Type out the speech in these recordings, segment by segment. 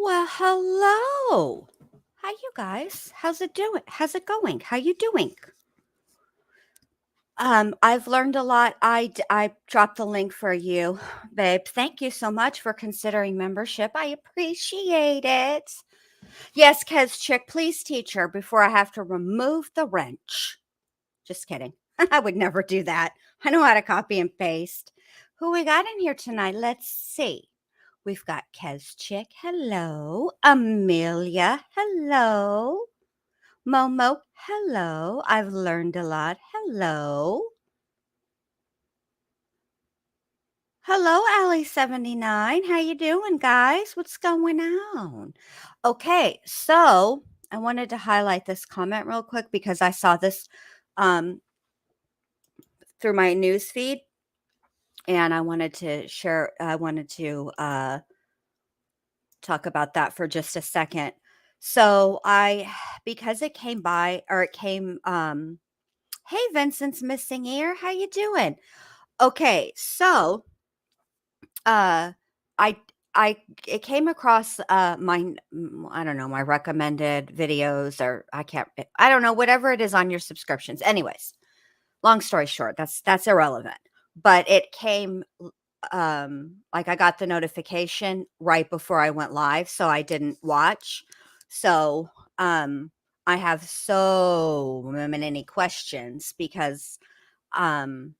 Well, hello. Hi, you guys. How's it doing? How's it going? How you doing? I've learned a lot. I dropped the link for you, babe. Thank you so much for considering membership. I appreciate it. Yes, Kez chick, please teach her before I have to remove the wrench. Just kidding. I would never do that. I know how to copy and paste. Who we got in here tonight? Let's see. We've got Kez chick. Hello. Amelia. Hello. Momo. Hello. I've learned a lot. Hello. Hello, Allie79. How you doing, guys? What's going on? Okay, so I wanted to highlight this comment real quick because I saw this um, through my news feed, and I wanted to share. I wanted to talk about that for just a second. So because it came by, or it came. Hey, Vincent's missing ear. How you doing? Okay, so uh I I it came across I don't know, my recommended videos, or I don't know, whatever it is on your subscriptions. Anyways, long story short, that's irrelevant. But it came like I got the notification right before I went live, so I didn't watch. So I have so many questions because um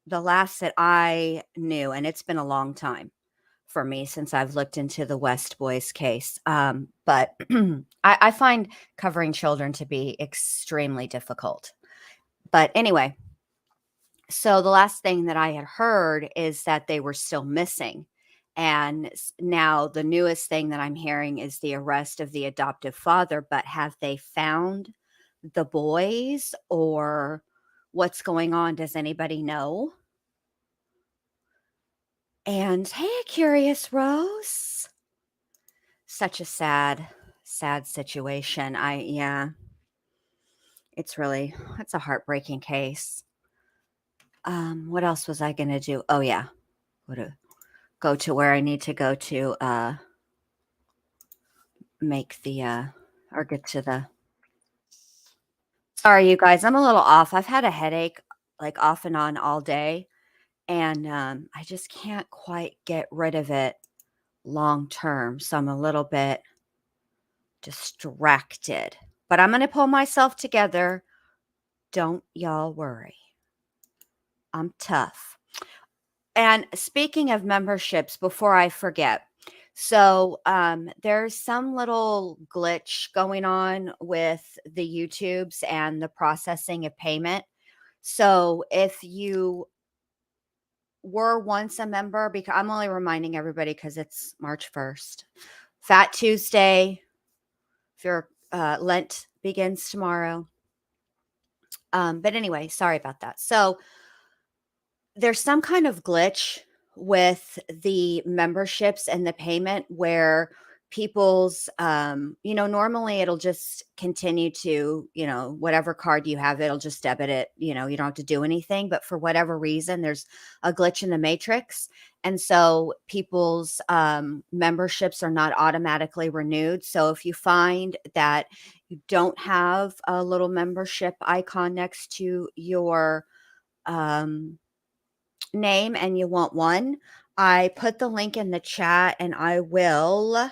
the last that I knew, and it's been a long time for me since I've looked into the West Boys case. But I find covering children to be extremely difficult. But anyway, so the last thing that I had heard is that they were still missing. And now the newest thing that I'm hearing is the arrest of the adoptive father. But have they found the boys, or what's going on? Does anybody know? And hey, Curious Rose. Such a sad situation. Yeah, it's a heartbreaking case. What else was I gonna do? Oh yeah, go to where I need to go to make the or get to the. Sorry, you guys, I'm a little off. I've had a headache like off and on all day, and I just can't quite get rid of it long term. So I'm a little bit distracted, but I'm going to pull myself together. Don't y'all worry. I'm tough. And speaking of memberships, before I forget, so there's some little glitch going on with the YouTubes and the processing of payment. So if you were once a member, because I'm only reminding everybody because it's March 1st, Fat Tuesday, if your Lent begins tomorrow. But anyway, sorry about that. So there's some kind of glitch with the memberships and the payment where people's normally it'll just continue to, whatever card you have, it'll just debit it, you don't have to do anything. But for whatever reason, there's a glitch in the matrix, and so people's memberships are not automatically renewed. So if you find that you don't have a little membership icon next to your name and you want one, I put the link in the chat, and I will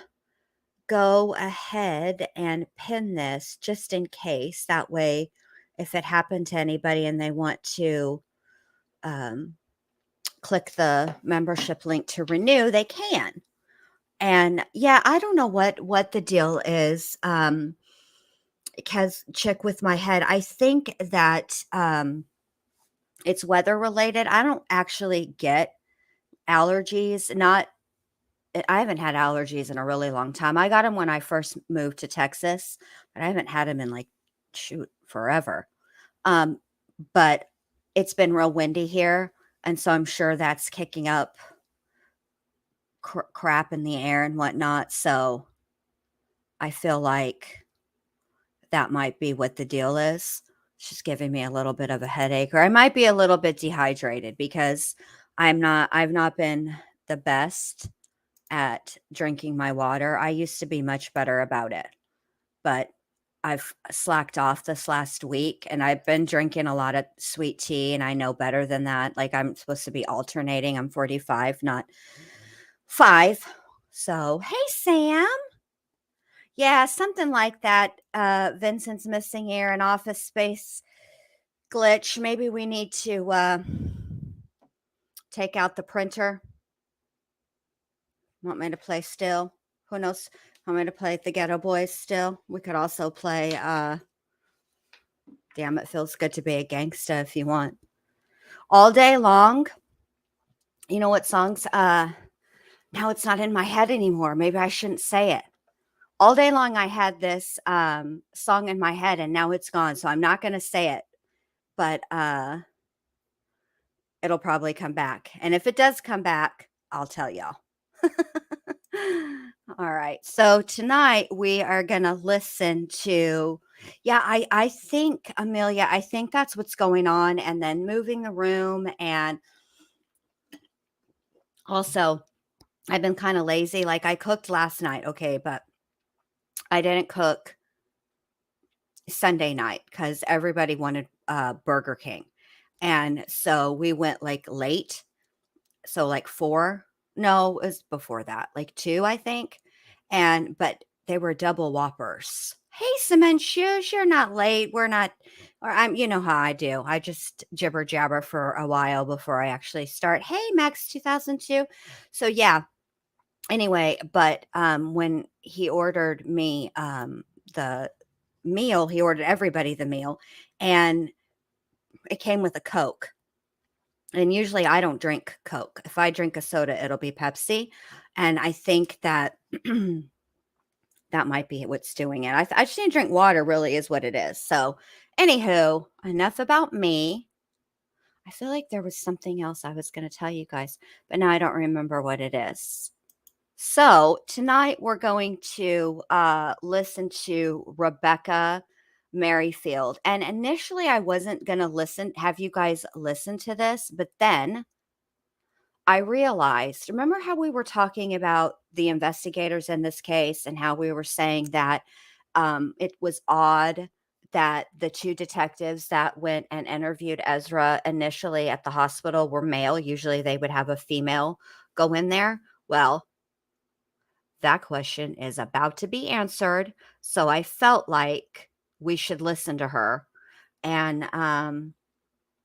go ahead and pin this just in case. That way, if it happened to anybody and they want to um, click the membership link to renew, they can. And yeah, I don't know what the deal is. Because chick with my head, I think that it's weather related. I don't actually get allergies. Not I haven't had allergies in a really long time. I got them when I first moved to Texas, but I haven't had them in like, shoot, forever. Um, but it's been real windy here, and so I'm sure that's kicking up crap in the air and whatnot. So I feel like that might be what the deal is. It's just giving me a little bit of a headache, or I might be a little bit dehydrated because I've not been the best at drinking my water. I used to be much better about it, but I've slacked off this last week, and I've been drinking a lot of sweet tea, and I know better than that. Like, I'm supposed to be alternating. I'm 45, not 5. So, hey, Sam. Yeah, something like that. Vincent's missing here, an office space glitch. Maybe we need to take out the printer. Want me to play still? Who knows? Want me to play the Ghetto Boys still? We could also play Damn It Feels Good to Be a Gangsta if you want. All day long. You know what songs? Now it's not in my head anymore. Maybe I shouldn't say it. All day long I had this song in my head, and now it's gone. So I'm not going to say it. But it'll probably come back. And if it does come back, I'll tell y'all. All right. So tonight we are going to listen to, I think, Amelia, I think that's what's going on. And then moving the room. And also, I've been kind of lazy. Like, I cooked last night. Okay. But I didn't cook Sunday night because everybody wanted Burger King. And so we went like late. So like 4. No, it was before that, like 2, I think. But they were double Whoppers. Hey, Cement Shoes, you're not late. We're not, or you know how I do. I just jibber jabber for a while before I actually start. Hey, Max 2002. So yeah. Anyway, but when he ordered me the meal, he ordered everybody the meal, and it came with a Coke. And usually I don't drink Coke. If I drink a soda, it'll be Pepsi. And I think that that might be what's doing it. I just need to drink water, really, is what it is. So, anywho, enough about me. I feel like there was something else I was going to tell you guys, but now I don't remember what it is. So, tonight we're going to listen to Rebecca Maryfield. And initially, I wasn't going to have you guys listen to this, but then I realized, remember how we were talking about the investigators in this case and how we were saying that it was odd that the 2 detectives that went and interviewed Ezra initially at the hospital were male. Usually they would have a female go in there. Well, that question is about to be answered. So I felt like we should listen to her and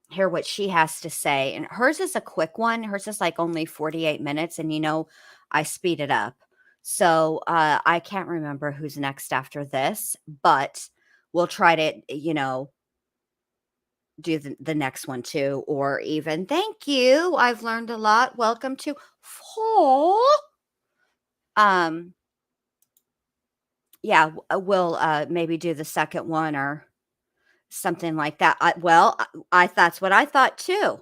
hear what she has to say. And hers is a quick one. Hers is like only 48 minutes. And, I speed it up. So I can't remember who's next after this, but we'll try to, do the next one too. Or even, thank you. I've learned a lot. Welcome to fall. Yeah, we'll maybe do the second one or something like that. That's what I thought too.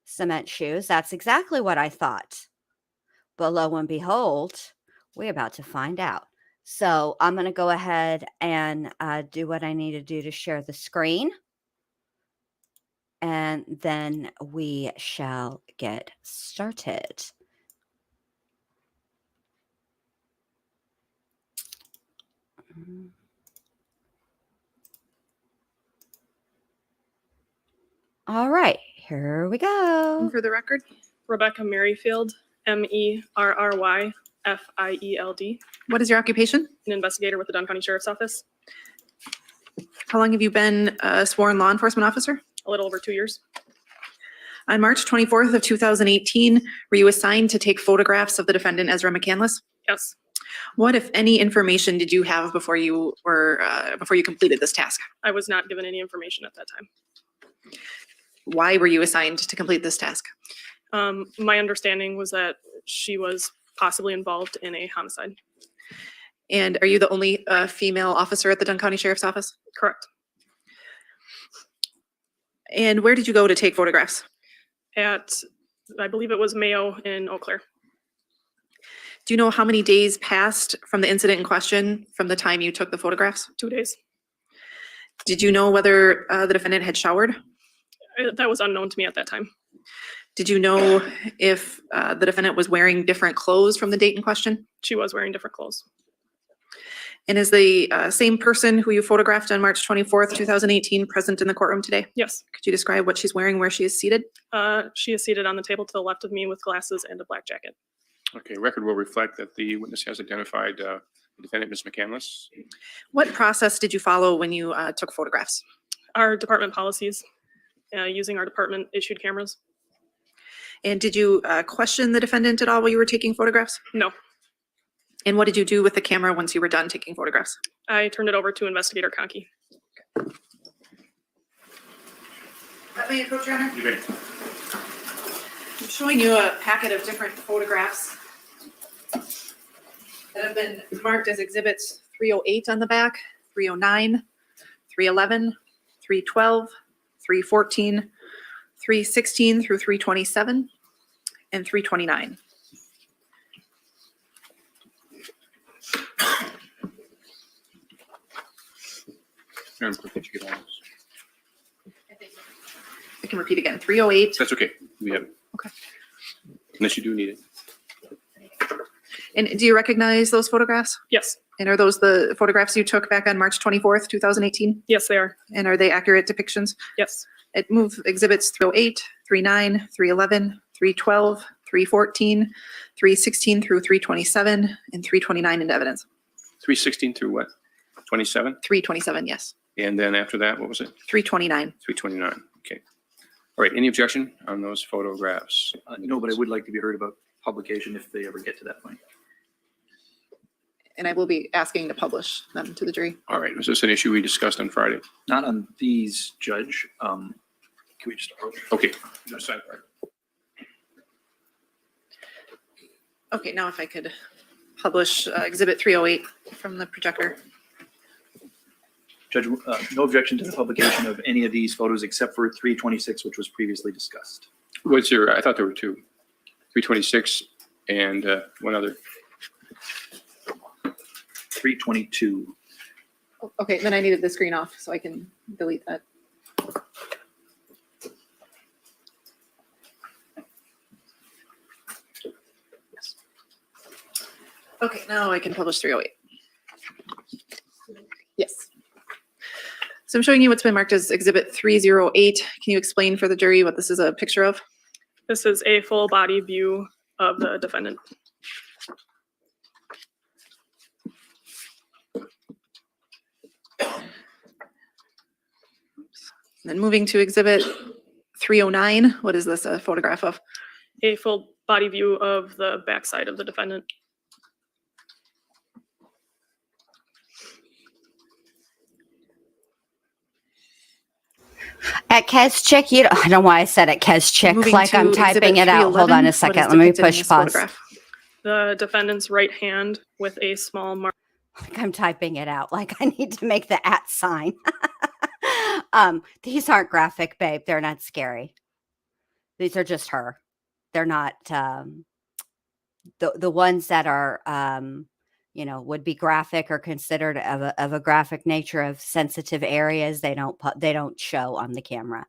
Cement Shoes. That's exactly what I thought. But lo and behold, we're about to find out. So I'm going to go ahead and do what I need to do to share the screen. And then we shall get started. All right, here we go. And for the record, Rebecca Maryfield, Merryfield. What is your occupation? An investigator with the Dunn County Sheriff's Office. How long have you been a sworn law enforcement officer? A little over 2 years. On March 24th of 2018, were you assigned to take photographs of the defendant Ezra McCandless? Yes. What, if any, information did you have before you completed this task? I was not given any information at that time. Why were you assigned to complete this task? My understanding was that she was possibly involved in a homicide. And are you the only female officer at the Dunn County Sheriff's Office? Correct. And where did you go to take photographs? At, I believe it was Mayo in Eau Claire. Do you know how many days passed from the incident in question from the time you took the photographs? 2 days. Did you know whether the defendant had showered? That was unknown to me at that time. Did you know if the defendant was wearing different clothes from the date in question? She was wearing different clothes. And is the same person who you photographed on March 24th, 2018 present in the courtroom today? Yes. Could you describe what she's wearing, where she is seated? She is seated on the table to the left of me with glasses and a black jacket. Okay, record will reflect that the witness has identified the defendant, Ms. McCandless. What process did you follow when you took photographs? Our department policies, using our department issued cameras. And did you question the defendant at all while you were taking photographs? No. And what did you do with the camera once you were done taking photographs? I turned it over to Investigator Conkey. Let me approach, Your Honor. You may. I'm showing you a packet of different photographs that have been marked as exhibits 308 on the back, 309, 311, 312, 314, 316 through 327, and 329. Madam Clerk, did you get all those? I can repeat again, 308. That's okay. We have it. Okay. Unless you do need it. And do you recognize those photographs? Yes. And are those the photographs you took back on March 24th, 2018? Yes, they are. And are they accurate depictions? Yes. It moved exhibits 308, 39, 311, 312, 314, 316 through 327, and 329 into evidence. 316 through what? 27? 327, yes. And then after that, what was it? 329. 329. Okay. All right. Any objection on those photographs? No, but I would like to be heard about publication if they ever get to that point. And I will be asking to publish them to the jury. All right. Was this an issue we discussed on Friday? Not on these, Judge. Can we just approach? Okay. No, sidebar. Okay, now if I could publish exhibit 308 from the projector. Judge, no objection to the publication of any of these photos except for 326, which was previously discussed. Was there, I thought there were two. 326 and one other. 322. Okay, then I needed the screen off so I can delete that. Yes. Okay, now I can publish 308. Yes. So I'm showing you what's been marked as exhibit 308. Can you explain for the jury what this is a picture of? This is a full body view of the defendant. Then moving to exhibit 309, what is this a photograph of? A full body view of the backside of the defendant. At Kezchick, I don't know why I said at Kezchick, Moving like to I'm typing exhibit it out. Hold 311, on a what is second. Let me depicted in push this pause. photograph? The defendant's right hand with a small mark. Like I'm typing it out. Like I need to make the @ sign. These aren't graphic, babe. They're not scary. These are just her. They're not the ones that are would be graphic or considered of a graphic nature of sensitive areas. They don't show on the camera.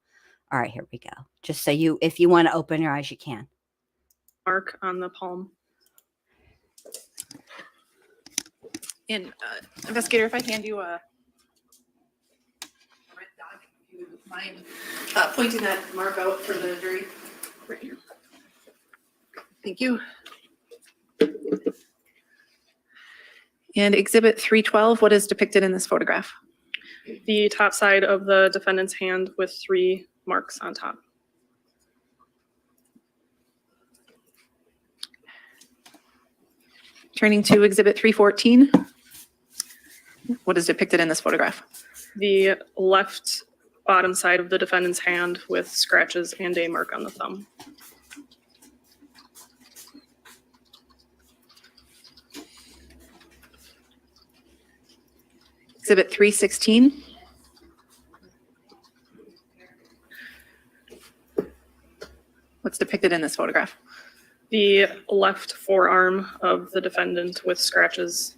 All right, here we go. Just so if you want to open your eyes, you can. Mark on the palm. And investigator, if I hand you a red dot, if you would mind pointing that mark out for the jury. Right here. Thank you. And exhibit 312, what is depicted in this photograph? The top side of the defendant's hand with 3 marks on top. Turning to exhibit 314, what is depicted in this photograph? The left bottom side of the defendant's hand with scratches and a mark on the thumb. Exhibit 316. What's depicted in this photograph? The left forearm of the defendant with scratches.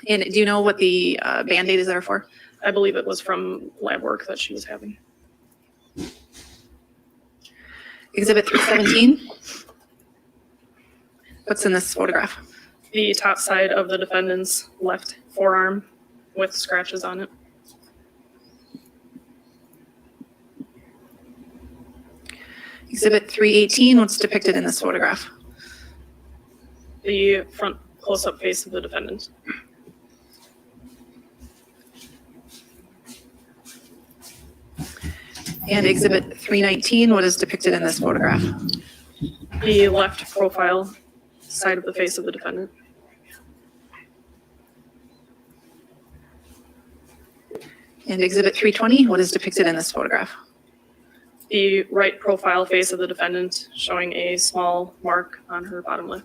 And do you know what the Band-Aid is there for? I believe it was from lab work that she was having. Exhibit 317. What's in this photograph? The top side of the defendant's left forearm with scratches on it. Exhibit 318. What's depicted in this photograph? The front close-up face of the defendant. And exhibit 319. What is depicted in this photograph? The left profile side of the face of the defendant. And exhibit 320. What is depicted in this photograph? The right profile face of the defendant showing a small mark on her bottom lip.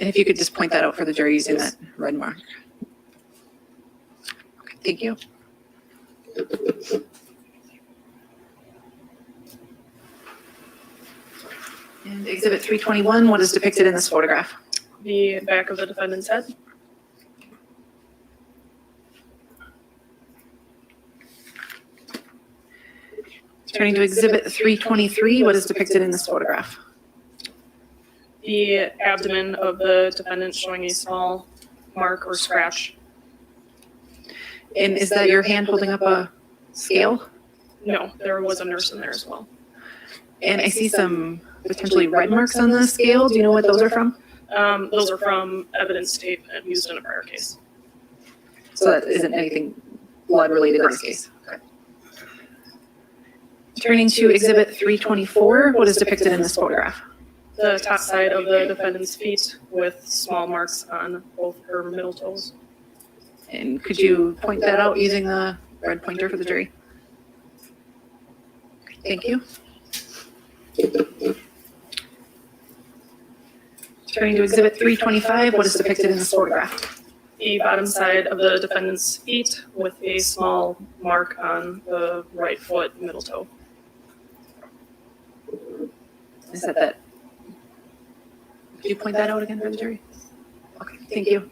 And if you could just point that out for the jury using that red mark. Okay, thank you. And exhibit 321, what is depicted in this photograph? The back of the defendant's head. Turning to exhibit 323, what is depicted in this photograph? The abdomen of the defendant showing a small mark or scratch. And is that your hand holding up a scale? No, there was a nurse in there as well. And I see some potentially red marks on the scale. Do you know what those are from? Those are from evidence tape and used in a prior case. So that isn't anything blood related in this case. Okay. Turning to exhibit 324, what is depicted in this photograph? The top side of the defendant's feet with small marks on both her middle toes. And could you point that out using the red pointer for the jury? Thank you. Turning to exhibit 325, what is depicted in this photograph? The bottom side of the defendant's feet with a small mark on the right foot middle toe. Is that? Could you point that out again for the jury? Okay, thank you.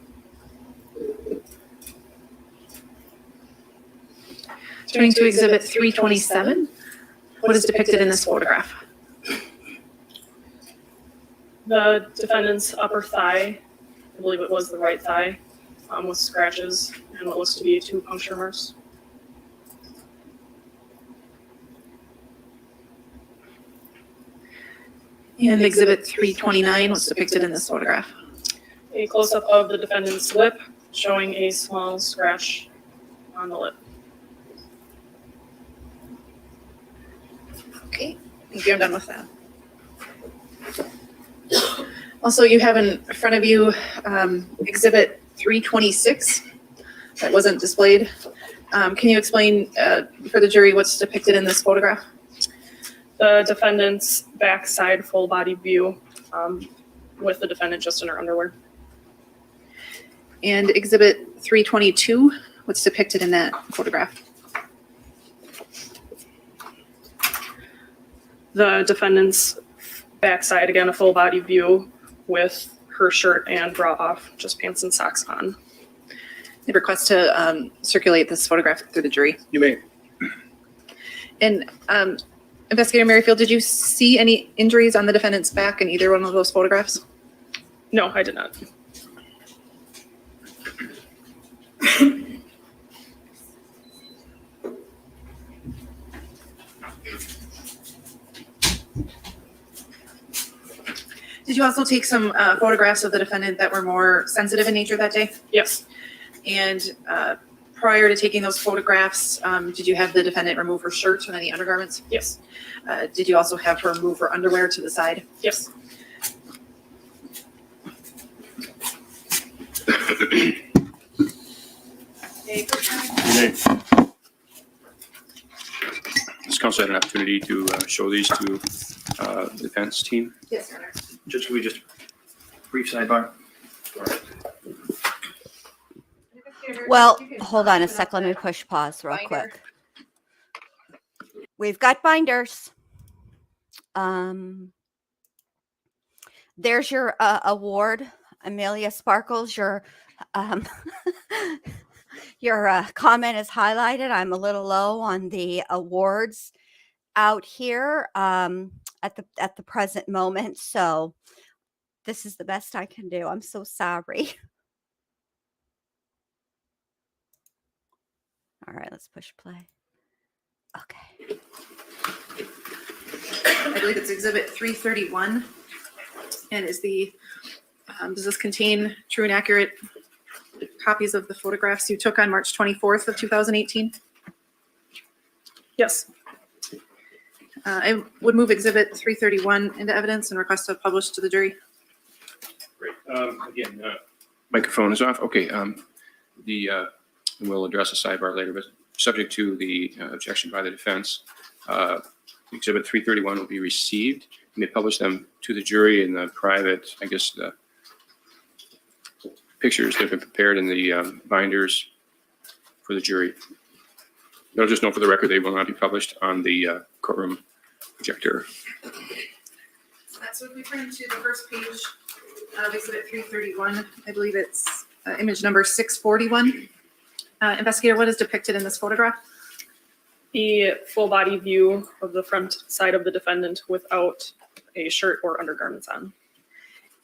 Turning to exhibit 327, what is depicted in this photograph? The defendant's upper thigh, I believe it was the right thigh, with scratches and what looks to be 2 puncture marks. And exhibit 329, what's depicted in this photograph? A close-up of the defendant's lip showing a small scratch on the lip. Okay, thank you, I'm done with that. Also, you have in front of you exhibit 326 that wasn't displayed. Can you explain for the jury what's depicted in this photograph? The defendant's backside full body view with the defendant just in her underwear. And exhibit 322, what's depicted in that photograph? The defendant's backside, again, a full body view with her shirt and bra off, just pants and socks on. The request to circulate this photograph through the jury. You may. And Investigator Maryfield, did you see any injuries on the defendant's back in either one of those photographs? No, I did not. Did you also take some photographs of the defendant that were more sensitive in nature that day? Yes, And prior to taking those photographs, did you have the defendant remove her shirt and any undergarments? yes, Did you also have her move her underwear to the side? yes. You may. This council had an opportunity to show these to the defense team. Yes, Your Honor. Judge, could we just brief sidebar? Well, hold on a sec. Let me push pause real Binder. quick. We've got binders. There's your award, Amelia Sparkles. Your your comment is highlighted. I'm a little low on the awards. out here at the present moment, so this is the best I can do. I'm so sorry. All right, let's push play. Okay. I believe it's exhibit 331. And is does this contain true and accurate copies of the photographs you took on March 24th of 2018? Yes. I would move exhibit 331 into evidence and request to publish to the jury. Great. Again, microphone is off. Okay. We'll address the sidebar later, but subject to the objection by the defense, exhibit 331 will be received. You may publish them to the jury in the private, I guess, the pictures that have been prepared in the binders for the jury. They'll just know for the record they will not be published on the courtroom projector. So if we turn to the first page of exhibit 331, I believe it's image number 641. Investigator, what is depicted in this photograph? The full body view of the front side of the defendant without a shirt or undergarments on.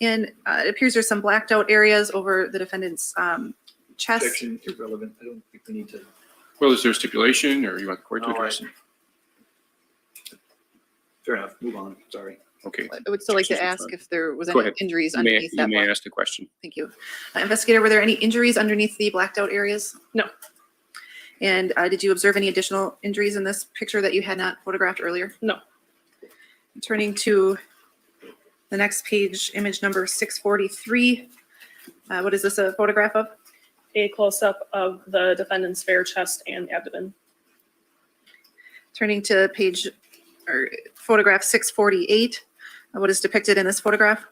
And it appears there's some blacked out areas over the defendant's chest. Objection irrelevant. I don't think we need to. Well, is there stipulation or you want the court to address it? Fair enough. Move on. Sorry. Okay. I would still like to ask if there was Go any ahead. injuries You may, underneath that. you may ask the question. Thank you. Investigator, were there any injuries underneath the blacked out areas? No. And did you observe any additional injuries in this picture that you had not photographed earlier? No. Turning to the next page, image number 643. What is this a photograph of? A close-up of the defendant's bare chest and abdomen. Turning to page or photograph 648. What is depicted in this photograph?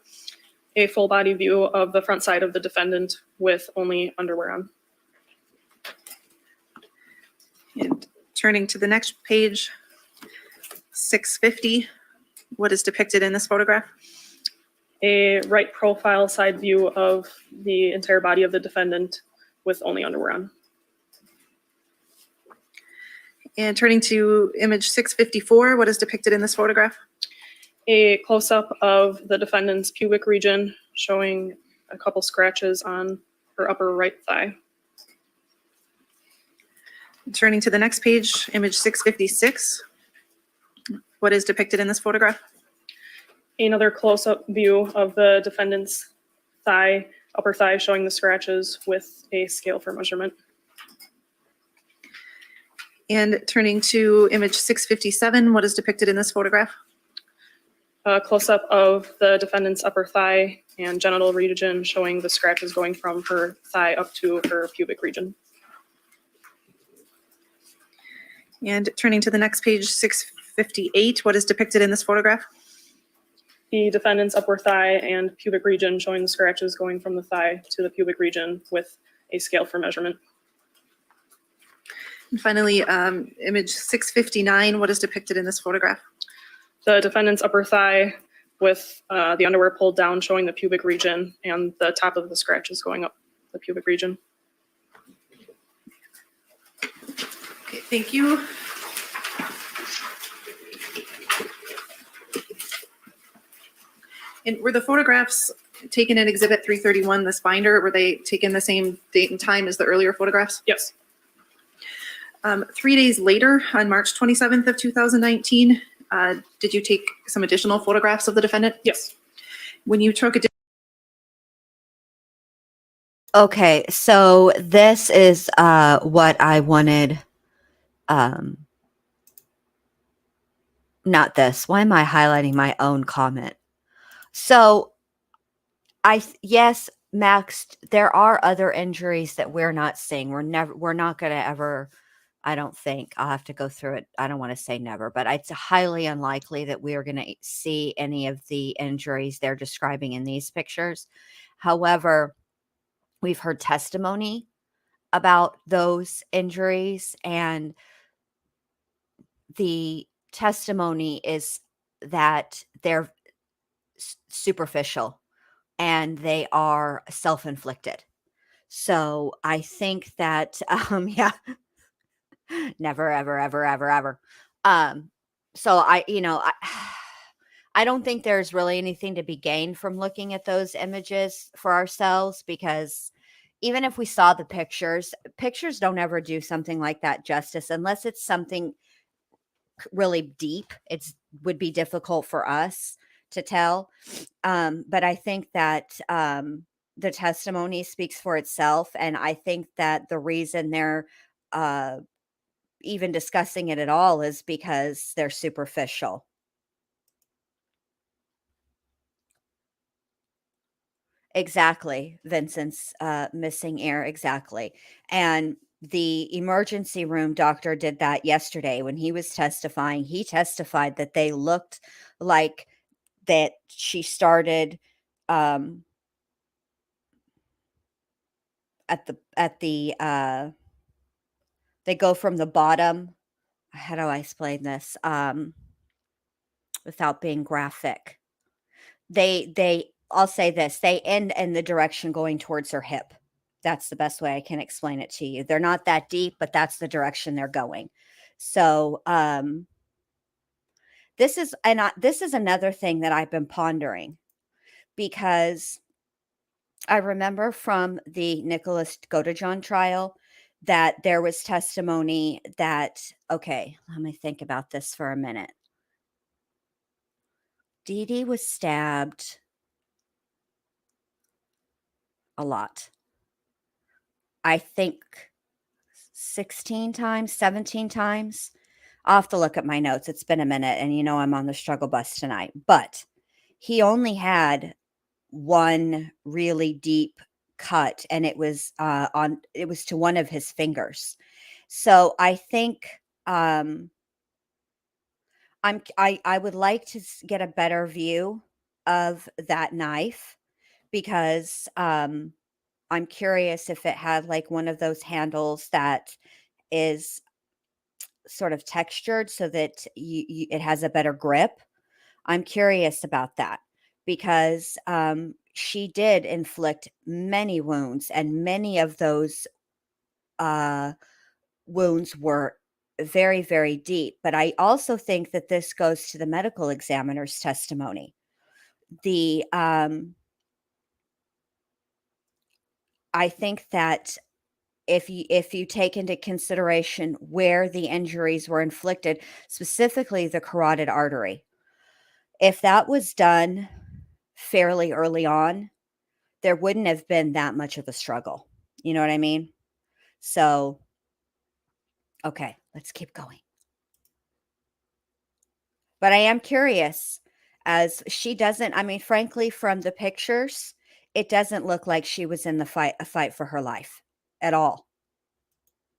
A full body view of the front side of the defendant with only underwear on. And turning to the next page, 650. What is depicted in this photograph? A right profile side view of the entire body of the defendant with only underwear on. And turning to image 654, what is depicted in this photograph? A close-up of the defendant's pubic region showing a couple scratches on her upper right thigh. Turning to the next page, image 656. What is depicted in this photograph? Another close-up view of the defendant's thigh, upper thigh, showing the scratches with a scale for measurement. And turning to image 657, what is depicted in this photograph? A close-up of the defendant's upper thigh and genital region showing the scratches going from her thigh up to her pubic region. And turning to the next page, 658, what is depicted in this photograph? The defendant's upper thigh and pubic region showing the scratches going from the thigh to the pubic region with a scale for measurement. And finally, image 659, what is depicted in this photograph? The defendant's upper thigh with the underwear pulled down showing the pubic region and the top of the scratches going up the pubic region. Okay, thank you. And were the photographs taken in exhibit 331, this binder, were they taken the same date and time as the earlier photographs? Yes. 3 days later, on March 27th of 2019, did you take some additional photographs of the defendant? Yes. When you took Okay, so this is what I wanted. Not this. Why am I highlighting my own comment? So yes, Max, there are other injuries that we're not seeing. We're not going to ever, I don't think, I'll have to go through it. I don't want to say never, but it's highly unlikely that we are going to see any of the injuries they're describing in these pictures. However, we've heard testimony about those injuries, and the testimony is that they're superficial and they are self-inflicted. So I think that, yeah, never, ever, ever, ever, ever. So I don't think there's really anything to be gained from looking at those images for ourselves, because even if we saw the pictures, pictures don't ever do something like that justice unless it's something really deep. It's would be difficult for us to tell. But I think that the testimony speaks for itself. And I think that the reason they're uh, even discussing it at all is because they're superficial. Exactly. Vincent's missing ear. Exactly. And the emergency room doctor did that yesterday when he was testifying. He testified that they looked like that she started um, at the they go from the bottom. How do I explain this without being graphic? They I'll say this, they end in the direction going towards her hip. That's the best way I can explain it to you. They're not that deep, but that's the direction they're going. So this is another thing that I've been pondering, because I remember from the Nicholas Godejohn trial that there was testimony that, okay, let me think about this for a minute. Dee Dee was stabbed a lot. I think 16 times, 17 times. I'll have to look at my notes. It's been a minute, and I'm on the struggle bus tonight. But he only had one really deep cut, and it was to one of his fingers. So I think I would like to get a better view of that knife, because I'm curious if it had like one of those handles that is sort of textured so that it has a better grip. I'm curious about that, because she did inflict many wounds, and many of those wounds were very, very deep. But I also think that this goes to the medical examiner's testimony. The I think that if you take into consideration where the injuries were inflicted, specifically the carotid artery, if that was done fairly early on, there wouldn't have been that much of a struggle. You know what I mean? So, okay, let's keep going. But I am curious, as she doesn't, I mean, frankly, from the pictures, it doesn't look like she was in a fight for her life at all.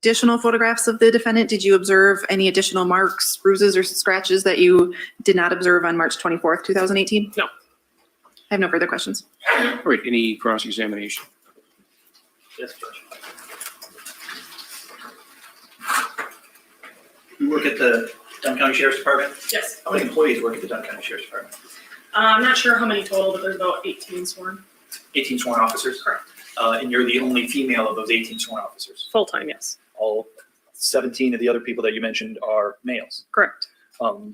Additional photographs of the defendant, did you observe any additional marks, bruises, or scratches that you did not observe on March 24th, 2018? No. I have no further questions. All right, any cross-examination? Yes, Judge. You work at the Dunn County Sheriff's Department? Yes. How many employees work at the Dunn County Sheriff's Department? I'm not sure how many total, but there's about 18 sworn. 18 sworn officers? Correct. And you're the only female of those 18 sworn officers? Full-time, yes. All 17 of the other people that you mentioned are males. Correct.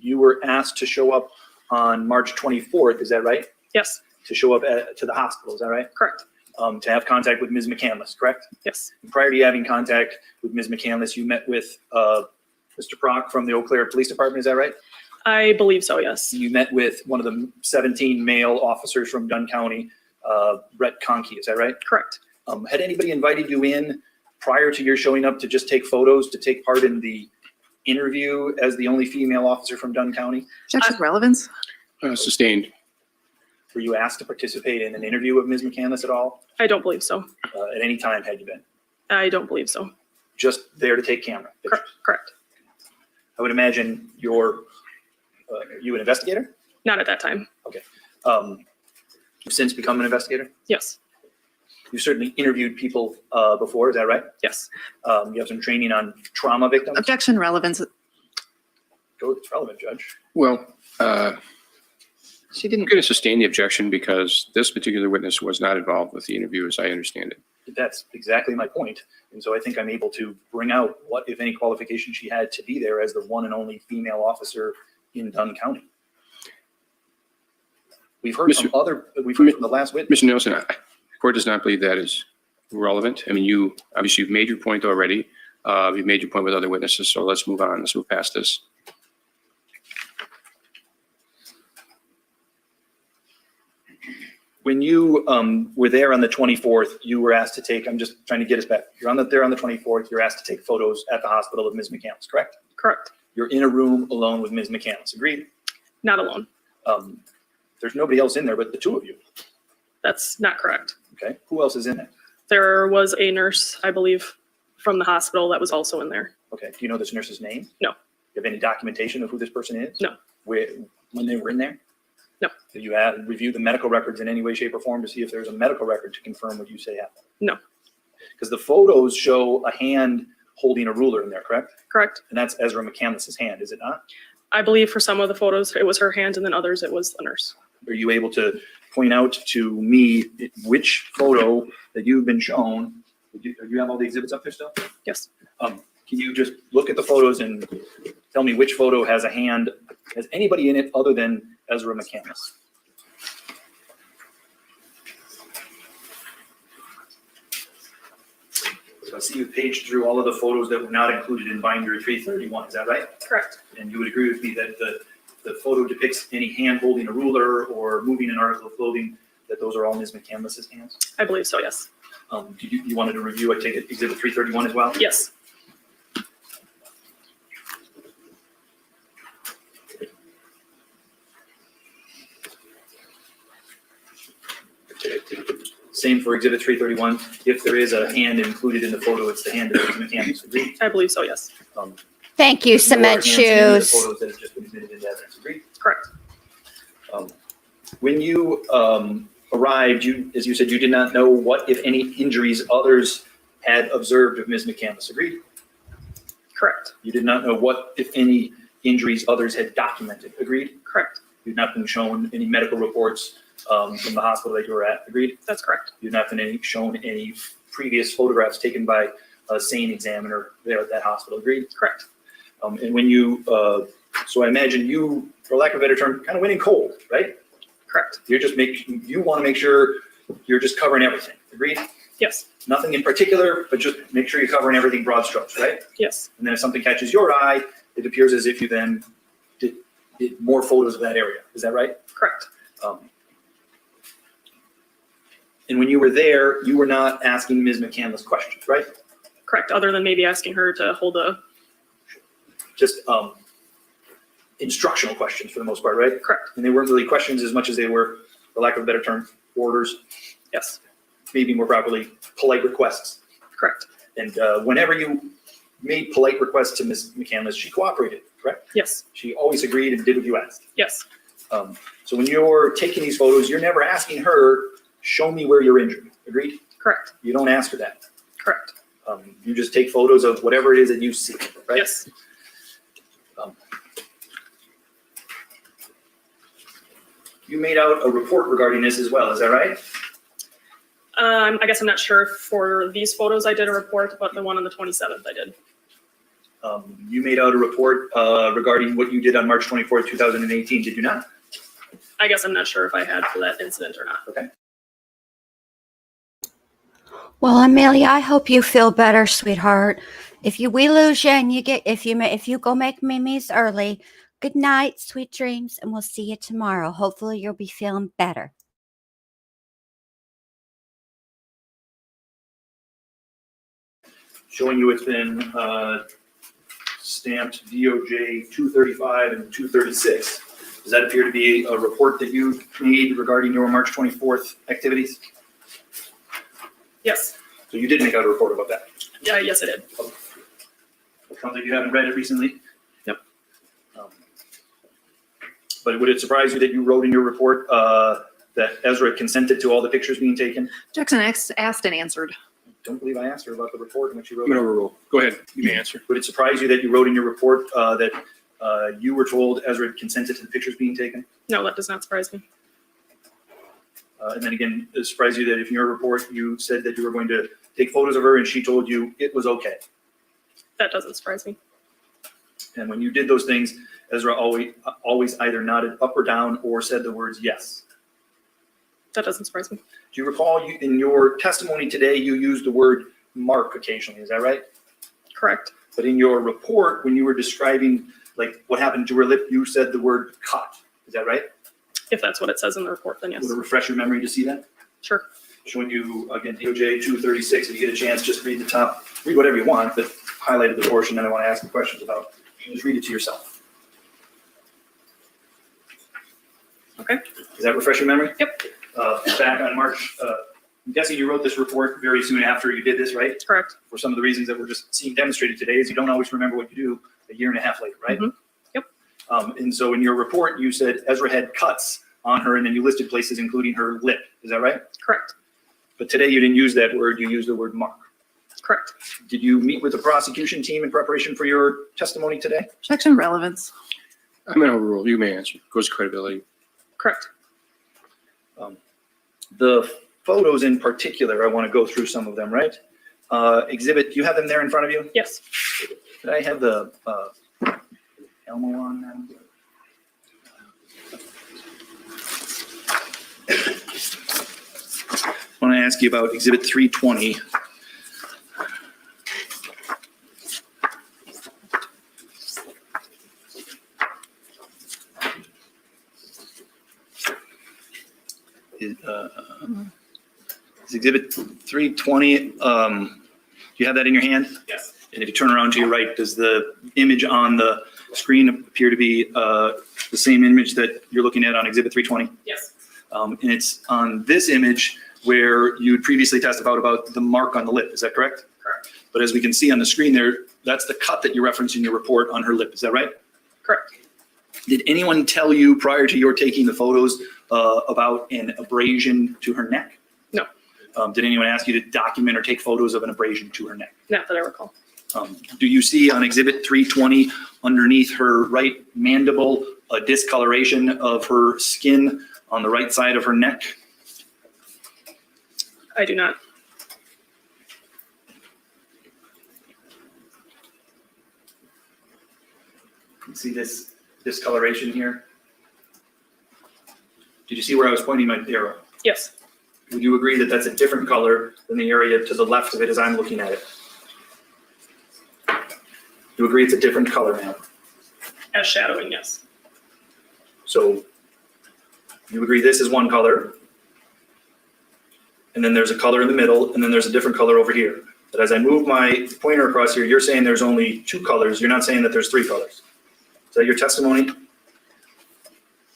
You were asked to show up on March 24th, is that right? Yes. To show up to the hospital, is that right? Correct. To have contact with Ms. McCandless, correct? Yes. Prior to you having contact with Ms. McCandless, you met with Mr. Prock from the Eau Claire Police Department, is that right? I believe so, yes. You met with one of the 17 male officers from Dunn County, Brett Conkey, is that right? Correct. Had anybody invited you in prior to your showing up to just take photos, to take part in the interview as the only female officer from Dunn County? Objection relevance? Sustained. Were you asked to participate in an interview with Ms. McCandless at all? I don't believe so. At any time had you been? I don't believe so. Just there to take camera pictures? Correct. I would imagine you an investigator? Not at that time. You've since become an investigator? Yes. You've certainly interviewed people before, is that right? Yes. You have some training on trauma victims? Objection relevance. Go, it's relevant, Judge. Well, She I'm didn't. going to sustain the objection because this particular witness was not involved with the interview, as I understand it. That's exactly my point. And so I think I'm able to bring out what, if any, qualification she had to be there as the one and only female officer in Dunn County. We've heard from the last witness. Mr. Nelson, the court does not believe that is relevant. I mean, you've made your point already. You've made your point with other witnesses, so let's move on. Let's move past this. When you were there on the 24th, you were asked to take, I'm just trying to get us back. You're there on the 24th, you're asked to take photos at the hospital of Ms. McCandless, correct? Correct. You're in a room alone with Ms. McCandless, agreed? Not alone. There's nobody else in there but the two of you, That's not correct. okay? Who else is in there? There was a nurse, I believe, from the hospital that was also in there. Okay, do you know this nurse's name? No. Do you have any documentation of who this person is? No. When they were in there? No. Did you review the medical records in any way, shape, or form to see if there's a medical record to confirm what you say happened? No. Because the photos show a hand holding a ruler in there, correct? Correct. And that's Ezra McCandless's hand, is it not? I believe for some of the photos, it was her hand, and then others, it was the nurse. Are you able to point out to me which photo that you've been shown? Do you have all the exhibits up there still? Yes. Can you just look at the photos and tell me which photo has a hand, has anybody in it other than Ezra McCandless? So I see you paged through all of the photos that were not included in binder 331, is that right? Correct. And you would agree with me that the photo depicts any hand holding a ruler or moving an article of clothing, that those are all Ms. McCandless's hands? I believe so, yes. You wanted to review, I take it, exhibit 331 as well? Yes. Same for exhibit 331. If there is a hand included in the photo, it's the hand of Ms. McCandless. Agreed? I believe so, yes. Thank you, cement No hands in any of the shoes. photos that have just been admitted into evidence. Agreed? Correct. When you arrived, as you said, you did not know what, if any, injuries others had observed of Ms. McCandless. Agreed? Correct. You did not know what, if any, injuries others had documented. Agreed? Correct. You've not been shown any medical reports from the hospital that you were at. Agreed? That's correct. You've not been shown any previous photographs taken by a sane examiner there at that hospital. Agreed? Correct. And when you, so I imagine you, for lack of a better term, kind of went in cold, right? Correct. You want to make sure you're just covering everything. Agreed? Yes. Nothing in particular, but just make sure you're covering everything broad strokes, right? Yes. And then if something catches your eye, it appears as if you then did more photos of that area. Is that right? Correct. And when you were there, you were not asking Ms. McCandless questions, right? Correct. Other than maybe asking her to hold a. Just instructional questions for the most part, right? Correct. And they weren't really questions as much as they were, for lack of a better term, orders, Yes. maybe more properly, polite requests. Correct. And whenever you made polite requests to Ms. McCandless, she cooperated, correct? Yes. She always agreed and did what you asked. Yes. So when you're taking these photos, you're never asking her, show me where you're injured. Agreed? Correct. You don't ask her that. Correct. You just take photos of whatever it is that you see, right? Yes. You made out a report regarding this as well, is that right? I guess I'm not sure if for these photos I did a report, but the one on the 27th I did. You made out a report regarding what you did on March 24th, 2018, did you not? I guess I'm not sure if I had for that incident or not. Okay. Well, Amelia, I hope you feel better, sweetheart. We lose you and if you go make Mimi's early, good night, sweet dreams, and we'll see you tomorrow. Hopefully you'll be feeling better. Showing you it's been stamped DOJ 235 and 236. Does that appear to be a report that you made regarding your March 24th activities? Yes. So you did make out a report about that? Yeah. Yes, I did. Sounds like you haven't read it recently. Yep. But would it surprise you that you wrote in your report that Ezra consented to all the pictures being taken? Jackson asked and answered. I don't believe I asked her about the report in which you wrote. I'm going to overrule. Go ahead. You may answer. Would it surprise you that you wrote in your report that you were told Ezra consented to the pictures being taken? No, that does not surprise me. And then again, it surprised you that if in your report you said that you were going to take photos of her and she told you it was okay? That doesn't surprise me. And when you did those things, Ezra always either nodded up or down or said the words yes. That doesn't surprise me. Do you recall in your testimony today, you used the word mark occasionally, is that right? Correct. But in your report, when you were describing like what happened to her lip, you said the word cut, is that right? If that's what it says in the report, then yes. Would it refresh your memory to see that? Sure. Showing you, again, DOJ 236, if you get a chance, just read the top, read whatever you want, but highlighted the portion that I want to ask you questions about. Just read it to yourself. Okay. Does that refresh your memory? Yep. Back on March, I'm guessing you wrote this report very soon after you did this, right? Correct. For some of the reasons that we're just seeing demonstrated today is you don't always remember what you do a year and a half later, right? Mhm. Yep. And so in your report, you said Ezra had cuts on her and then you listed places including her lip. Is that right? Correct. But today you didn't use that word, you used the word mark. Correct. Did you meet with the prosecution team in preparation for your testimony today? Objection relevance. I'm going to overrule. You may answer. Goes to credibility. Correct. The photos in particular, I want to go through some of them, right? Exhibit, do you have them there in front of you? Yes. Did I have the Elmo on now? I want to ask you about Exhibit 320. Is Exhibit 320, do you have that in your hand? Yes. And if you turn around to your right, does the image on the screen appear to be the same image that you're looking at on Exhibit 320? Yes. And it's on this image where you had previously testified about the mark on the lip, is that correct? Correct. But as we can see on the screen there, that's the cut that you referenced in your report on her lip, is that right? Correct. Did anyone tell you prior to your taking the photos about an abrasion to her neck? No. Did anyone ask you to document or take photos of an abrasion to her neck? Not that I recall. Do you see on Exhibit 320 underneath her right mandible a discoloration of her skin on the right side of her neck? I do not. You see this discoloration here? Did you see where I was pointing my arrow? Yes. Would you agree that that's a different color than the area to the left of it as I'm looking at it? You agree it's a different color now? As shadowing, yes. So you agree this is one color, and then there's a color in the middle, and then there's a different color over here. But as I move my pointer across here, you're saying there's only two colors. You're not saying that there's three colors. Is that your testimony?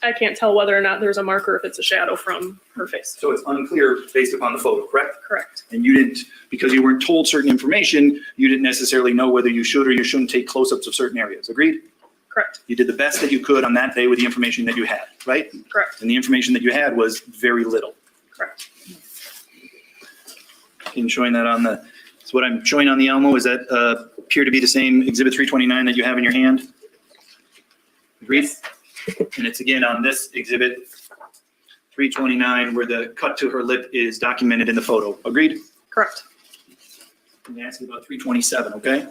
I can't tell whether or not there's a marker if it's a shadow from her face. So it's unclear based upon the photo, correct? Correct. And you didn't, because you weren't told certain information, you didn't necessarily know whether you should or you shouldn't take close-ups of certain areas. Agreed? Correct. You did the best that you could on that day with the information that you had, right? Correct. And the information that you had was very little. Correct. In showing that on the, so what I'm showing on the Elmo, is that appear to be the same Exhibit 329 that you have in your hand? Agreed? Yes. And it's again on this Exhibit 329 where the cut to her lip is documented in the photo. Agreed? Correct. Let me ask you about 327, okay?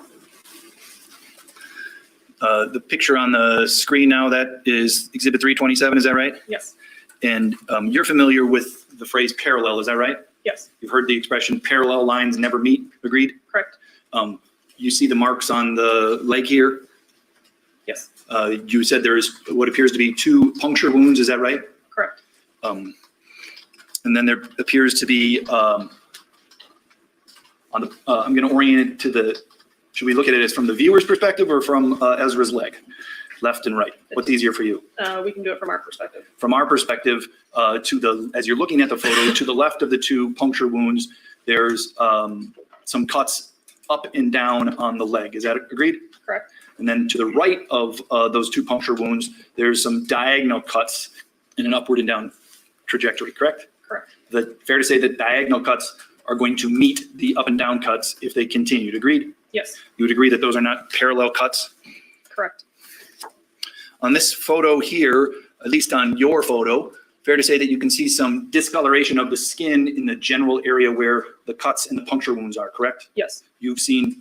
The picture on the screen now, that is Exhibit 327, is that right? Yes. And you're familiar with the phrase parallel, is that right? Yes. You've heard the expression parallel lines never meet, agreed? Correct. You see the marks on the leg here? Yes. You said there's what appears to be two puncture wounds, is that right? Correct. And then there appears to be, on the, I'm going to orient it to the, should we look at it as from the viewer's perspective or from Ezra's leg? Left and right. What's easier for you? We can do it from our perspective. From our perspective, to the, as you're looking at the photo, to the left of the two puncture wounds, there's some cuts up and down on the leg. Is that agreed? Correct. And then to the right of those two puncture wounds, there's some diagonal cuts in an upward and down trajectory, correct? Correct. Fair to say that diagonal cuts are going to meet the up and down cuts if they continued, agreed? Yes. You would agree that those are not parallel cuts? Correct. On this photo here, at least on your photo, fair to say that you can see some discoloration of the skin in the general area where the cuts and the puncture wounds are, correct? Yes. You've seen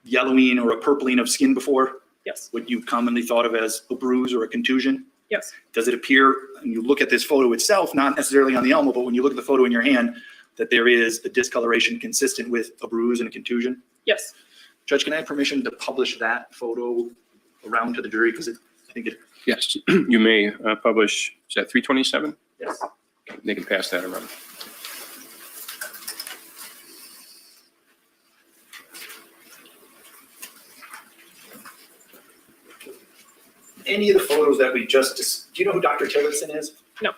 yellowing or a purpling of skin before? Yes. What you commonly thought of as a bruise or a contusion? Yes. Does it appear, and you look at this photo itself, not necessarily on the elmo, but when you look at the photo in your hand, that there is a discoloration consistent with a bruise and a contusion? Yes. Judge, can I have permission to publish that photo around to the jury? Because I think it, Yes, you may publish, is that 327? yes. They can pass that around. Any of the photos that we just, do you know who Dr. Tillotson is? No.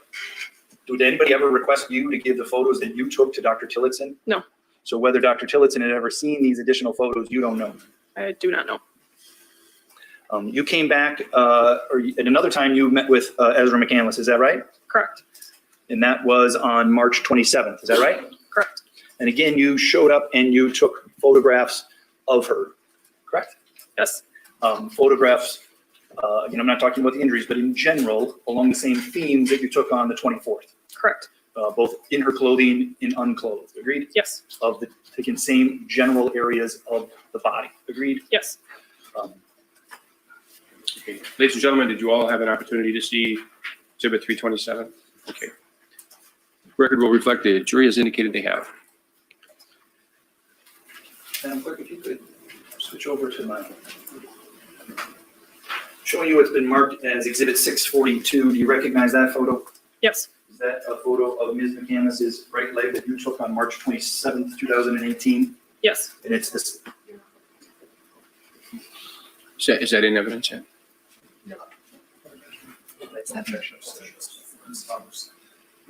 Did anybody ever request you to give the photos that you took to Dr. Tillotson? No. So whether Dr. Tillotson had ever seen these additional photos, you don't know. I do not know. You came back, or at another time you met with Ezra McCandless, is that right? Correct. And that was on March 27th, is that right? Correct. And again, you showed up and you took photographs of her, correct? Yes. Photographs, again, I'm not talking about the injuries, but in general, along the same themes that you took on the 24th, Correct. both in her clothing and unclothed, agreed? Yes. Of the, taking same general areas of the body, agreed? Yes. Okay. Ladies and gentlemen, did you all have an opportunity to see Exhibit 327? Okay. Record will reflect the jury has indicated they have. Madam Clerk, if you could switch over to my, showing you what's been marked as Exhibit 642. Do you recognize that photo? Yes. Is that a photo of Ms. McCandless's right leg that you took on March 27th, 2018? Yes. And it's this, Is that in evidence yet?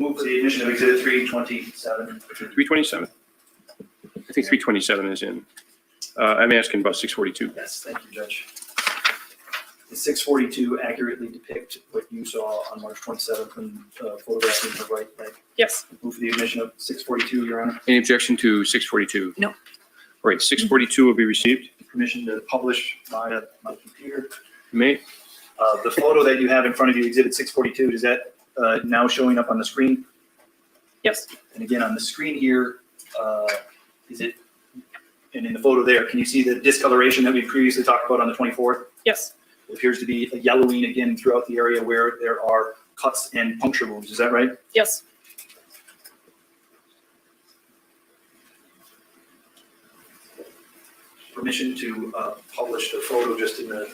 move for the admission of Exhibit 327. 327? I think 327 is in. I'm asking about 642. Yes, thank you, Judge. Does 642 accurately depict what you saw on March 27th when photographing her right leg? Yes. Move for the admission of 642, Your Honor. Any objection to 642? No. All right, 642 will be received. Permission to publish via my computer. You may. The photo that you have in front of you, Exhibit 642, is that now showing up on the screen? Yes. And again, on the screen here, is it, and in the photo there, can you see the discoloration that we previously talked about on the 24th? Yes. It appears to be a yellowing again throughout the area where there are cuts and puncture wounds. Is that right? Yes. Permission to publish the photo just in the,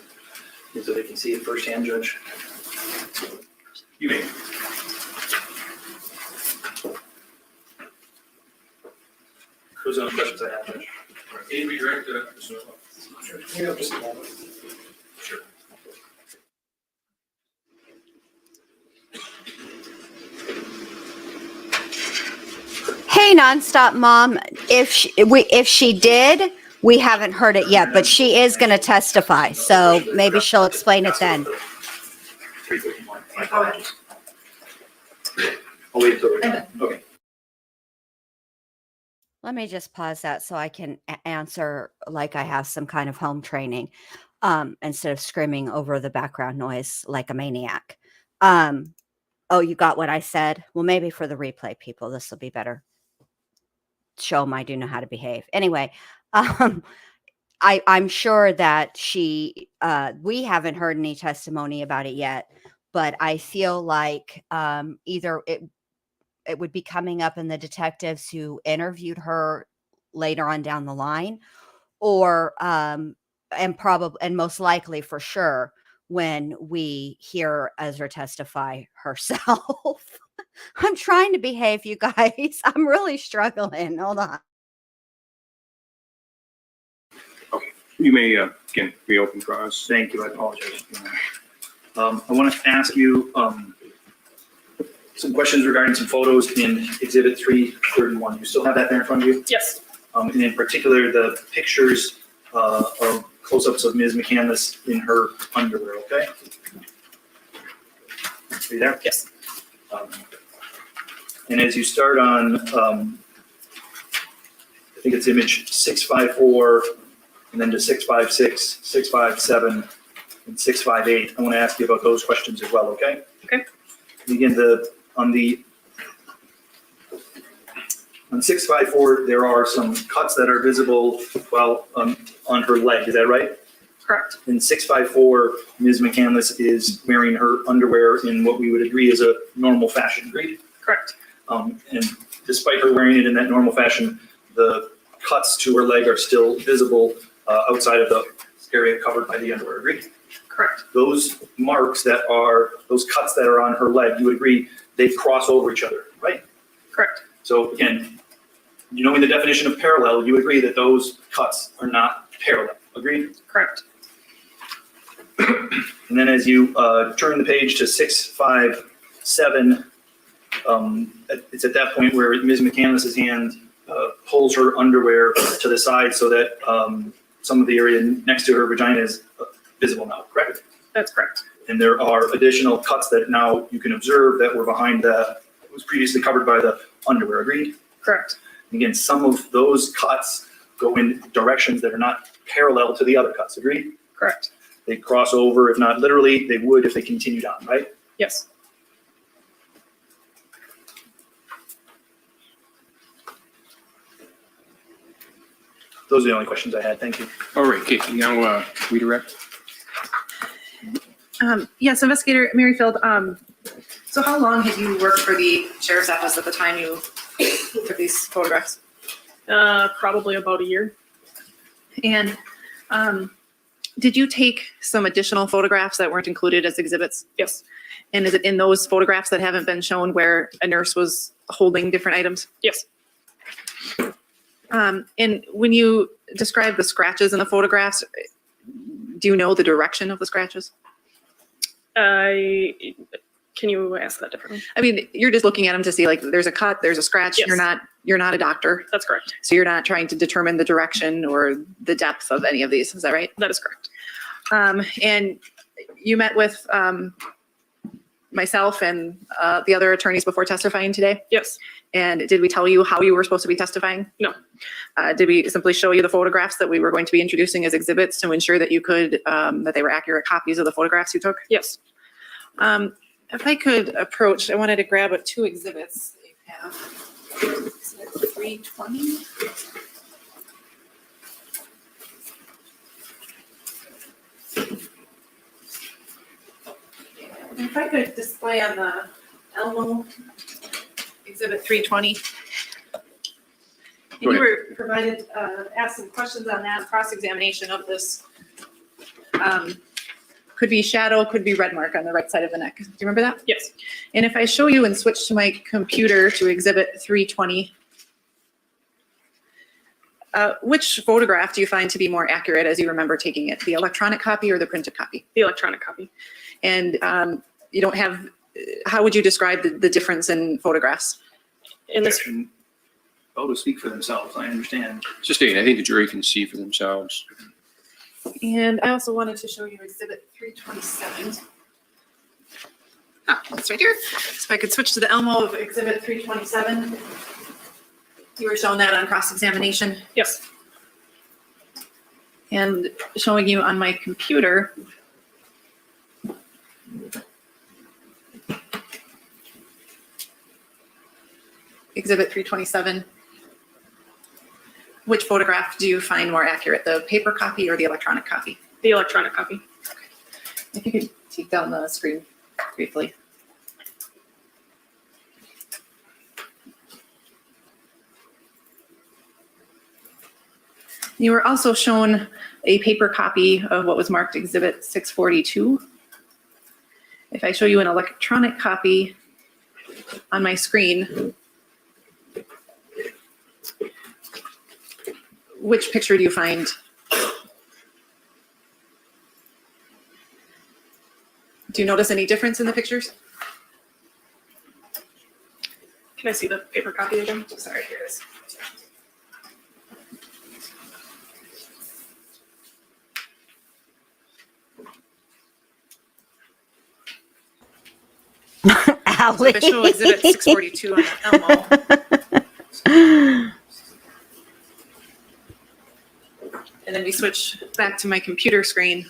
so they can see it firsthand, Judge? You may. Those are the questions I have, Judge. Can you redirect the Yeah, just a moment. Sure. Hey, Nonstop Mom, if she did, we haven't heard it yet, but she is going to testify, so maybe she'll explain it then. 351. My apologies. I'll wait until we're done. Okay. Let me just pause that so I can answer like I have some kind of home training, instead of screaming over the background noise like a maniac. Oh, you got what I said? Well, maybe for the replay people, this will be better. Show them I do know how to behave. Anyway, I'm sure that we haven't heard any testimony about it yet, but I feel like either it would be coming up in the detectives who interviewed her later on down the line, or and most likely for sure when we hear Ezra testify herself. I'm trying to behave, you guys. I'm really struggling. Hold on. Okay. You may, again, reopen for us. Thank you. I apologize. I want to ask you some questions regarding some photos in Exhibit 331. You still have that there in front of you? Yes. And in particular, the pictures of close-ups of Ms. McCandless in her underwear, okay? Are you there? Yes. And as you start on, I think it's image 654, and then to 656, 657, and 658, I want to ask you about those questions as well, okay? Okay. And again, on the On 654, there are some cuts that are visible while on her leg. Is that right? Correct. In 654, Ms. McCandless is wearing her underwear in what we would agree is a normal fashion, agreed? Correct. And despite her wearing it in that normal fashion, the cuts to her leg are still visible outside of the area covered by the underwear, agreed? Correct. Those marks those cuts that are on her leg, you would agree they cross over each other, right? Correct. So again, knowing the definition of parallel, you agree that those cuts are not parallel, agreed? Correct. And then as you turn the page to 657, it's at that point where Ms. McCandless's hand pulls her underwear to the side so that some of the area next to her vagina is visible now, correct? That's correct. And there are additional cuts that now you can observe that were behind was previously covered by the underwear, agreed? Correct. Again, some of those cuts go in directions that are not parallel to the other cuts, agreed? Correct. They cross over, if not literally, they would if they continued on, right? Yes. Those are the only questions I had. Thank you. All right, Kate, now redirect. Yes, Investigator Maryfield, so how long had you worked for the sheriff's office at the time you took these photographs? Probably about a year. And did you take some additional photographs that weren't included as exhibits? Yes. And is it in those photographs that haven't been shown where a nurse was holding different items? Yes. And when you describe the scratches in the photographs, do you know the direction of the scratches? Can you ask that differently? I mean, you're just looking at them to see like there's a cut, there's a scratch. Yes. You're not a doctor. That's correct. So you're not trying to determine the direction or the depth of any of these. Is that right? That is correct. And you met with myself and the other attorneys before testifying today? Yes. And did we tell you how you were supposed to be testifying? No. Did we simply show you the photographs that we were going to be introducing as exhibits to ensure that you could, that they were accurate copies of the photographs you took? Yes. If I could approach, I wanted to grab two exhibits that you have. Exhibit 320. If I could display on the Elmo, exhibit 320. And you were provided, asked some questions on that cross-examination of this. Could be shadow, could be red mark on the right side of the neck. Do you remember that? Yes. And if I show you and switch to my computer to exhibit 320, which photograph do you find to be more accurate as you remember taking it? The electronic copy or the printed copy? The electronic copy. And you don't have, how would you describe the difference in photographs? In this, Photos speak for themselves, I understand. Just I think the jury can see for themselves. And I also wanted to show you exhibit 327. That's right here. So if I could switch to the Elmo of exhibit 327. You were shown that on cross-examination. yes. And showing you on my computer. Exhibit 327. Which photograph do you find more accurate, the paper copy or the electronic copy? The electronic copy. If you could take down the screen briefly. You were also shown a paper copy of what was marked exhibit 642. If I show you an electronic copy on my screen, which picture do you find? Do you notice any difference in the pictures? Can I see the paper copy again? Sorry, here it is. So if I show exhibit 642 on the Elmo. And then we switch back to my computer screen.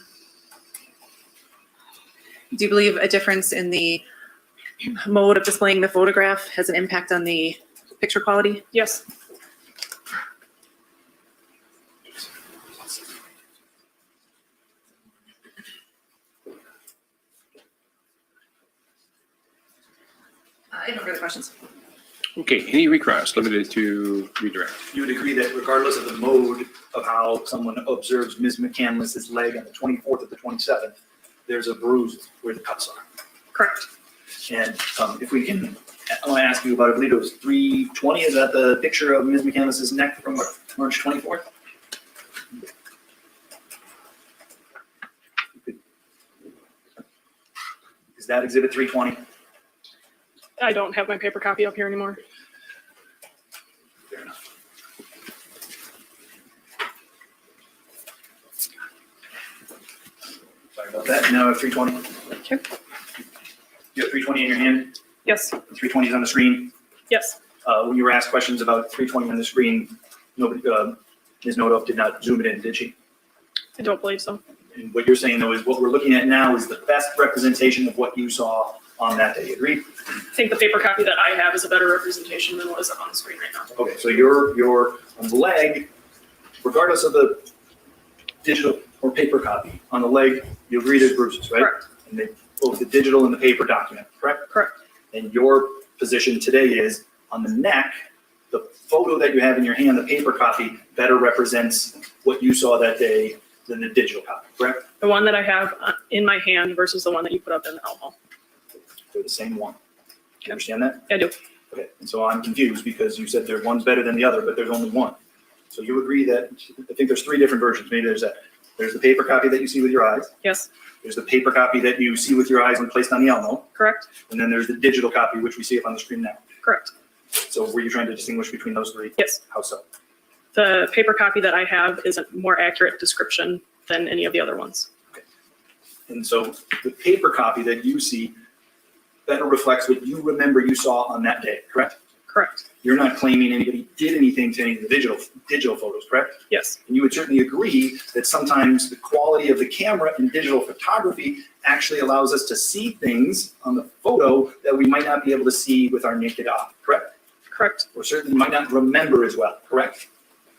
Do you believe a difference in the mode of displaying the photograph has an impact on the Picture quality? Yes. I have no further questions. Okay, any requests limited to redirect? You would agree that regardless of the mode of how someone observes Ms. McCandless's leg on the 24th of the 27th, there's a bruise where the cuts are. Correct. And if we can, I want to ask you about, I believe it was 320, is that the picture of Ms. McCandless's neck from March 24th? Is that exhibit 320? I don't have my paper copy up here anymore. Fair enough. Sorry about that. Now I have 320. Okay. You have 320 in your hand? Yes. 320 is on the screen. Yes. When you were asked questions about 320 on the screen, nobody, Ms. Nodoff did not zoom it in, did she? I don't believe so. And what you're saying though is what we're looking at now is the best representation of what you saw on that day. Agreed? I think the paper copy that I have is a better representation than what is up on the screen right now. Okay, so your on the leg, regardless of the digital or paper copy, on the leg, you agree there's bruises, right? Correct. And they both the digital and the paper document, correct? Correct. And your position today is on the neck, the photo that you have in your hand, the paper copy, better represents what you saw that day than the digital copy, correct? The one that I have in my hand versus the one that you put up in the Elmo. They're the same one. Do you understand that? I do. Okay, and so I'm confused because you said one's better than the other, but there's only one. So you agree that, I think there's three different versions. Maybe there's the paper copy that you see with your eyes. Yes. There's the paper copy that you see with your eyes when placed on the Elmo. Correct. And then there's the digital copy, which we see up on the screen now. Correct. So were you trying to distinguish between those three? Yes. How so? The paper copy that I have is a more accurate description than any of the other ones. And so the paper copy that you see better reflects what you remember you saw on that day, correct? Correct. You're not claiming anybody did anything to any of the digital photos, correct? Yes. And you would certainly agree that sometimes the quality of the camera in digital photography actually allows us to see things on the photo that we might not be able to see with our naked eye, correct? Correct. Or certainly might not remember as well, correct?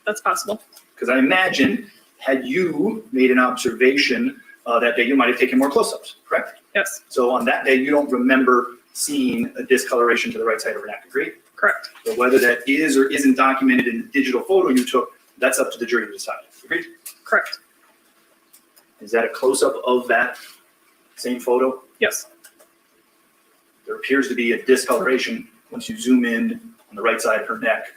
That's possible. Because I imagine had you made an observation that day, you might have taken more close-ups, correct? Yes. So on that day, you don't remember seeing a discoloration to the right side of her neck, agreed? Correct. So whether that is or isn't documented in the digital photo you took, that's up to the jury to decide, agreed? Correct. Is that a close-up of that same photo? Yes. There appears to be a discoloration once you zoom in on the right side of her neck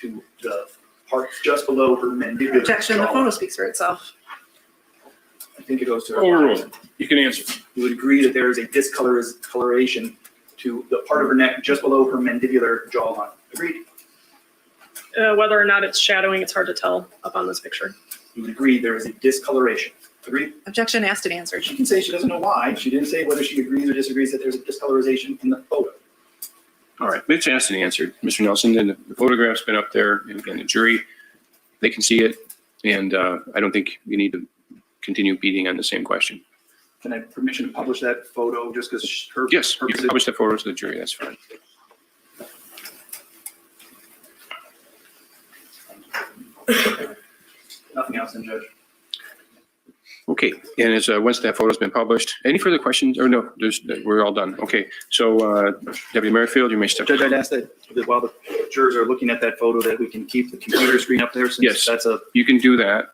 to the part just below her mandibular. Objection, the jawline. photo speaks for itself. I think it goes to her. Overruled. You can answer. You would agree that there is a discoloration to the part of her neck just below her mandibular jawline. Agreed? Whether or not it's shadowing, it's hard to tell up on this picture. You would agree there is a discoloration. Agreed? Objection, asked and answered. She can say she doesn't know why. She didn't say whether she agrees or disagrees that there's a discoloration in the photo. All right, it's asked and answered. Mr. Nelson, and the photograph's been up there, and again, the jury, they can see it, and I don't think you need to continue beating on the same question. Can I have permission to publish that photo just because her? Yes, her you can publish the photos to the jury, that's fine. Nothing else then, Judge. Okay, and as once that photo's been published, any further questions? Or no, we're all done. Okay, so Deputy Maryfield, you may step. Judge, I'd ask that while the jurors are looking at that photo, that we can keep the computer screen up there since Yes. that's a. You can do that.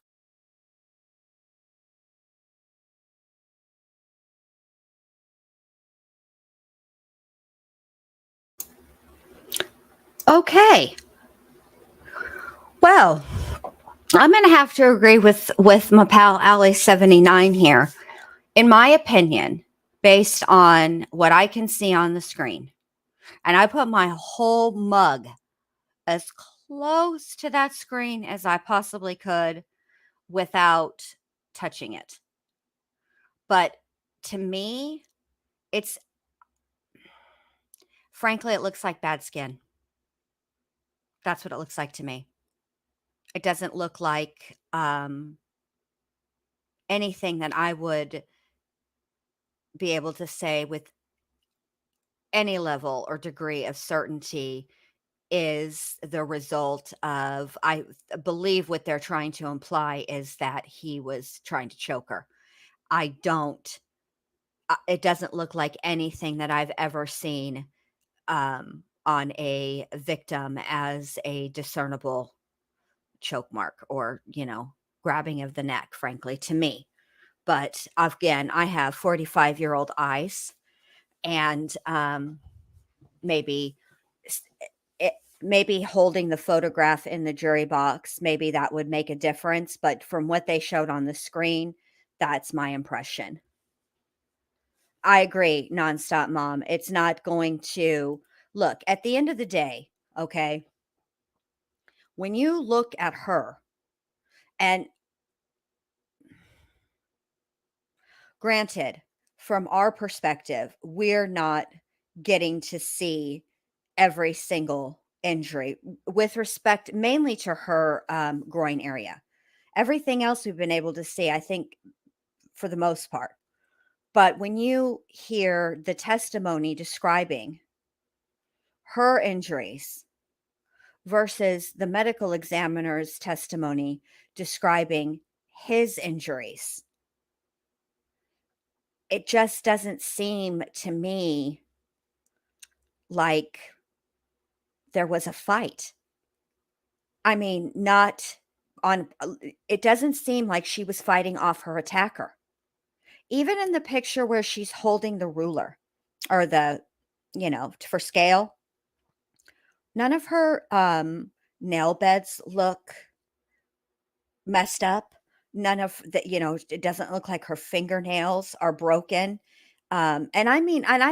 Okay. Well, I'm going to have to agree with my pal Alley 79 here. In my opinion, based on what I can see on the screen, and I put my whole mug as close to that screen as I possibly could without touching it. But to me, frankly, it looks like bad skin. That's what it looks like to me. It doesn't look like anything that I would be able to say with any level or degree of certainty is the result of, I believe what they're trying to imply is that he was trying to choke her. I don't, it doesn't look like anything that I've ever seen on a victim as a discernible choke mark or, grabbing of the neck, frankly, to me. But again, I have 45-year-old eyes, and maybe s- maybe holding the photograph in the jury box, maybe that would make a difference. But from what they showed on the screen, that's my impression. I agree, nonstop mom. It's not going to look at the end of the day, okay? When you look at her, and granted, from our perspective, we're not getting to see every single injury with respect mainly to her groin area. Everything else we've been able to see, I think, for the most part. But when you hear the testimony describing her injuries versus the medical examiner's testimony describing his injuries, it just doesn't seem to me like there was a fight. I mean, not on, it doesn't seem like she was fighting off her attacker. Even in the picture where she's holding the ruler or the, for scale, none of her nail beds look messed up. None of the, it doesn't look like her fingernails are broken. And I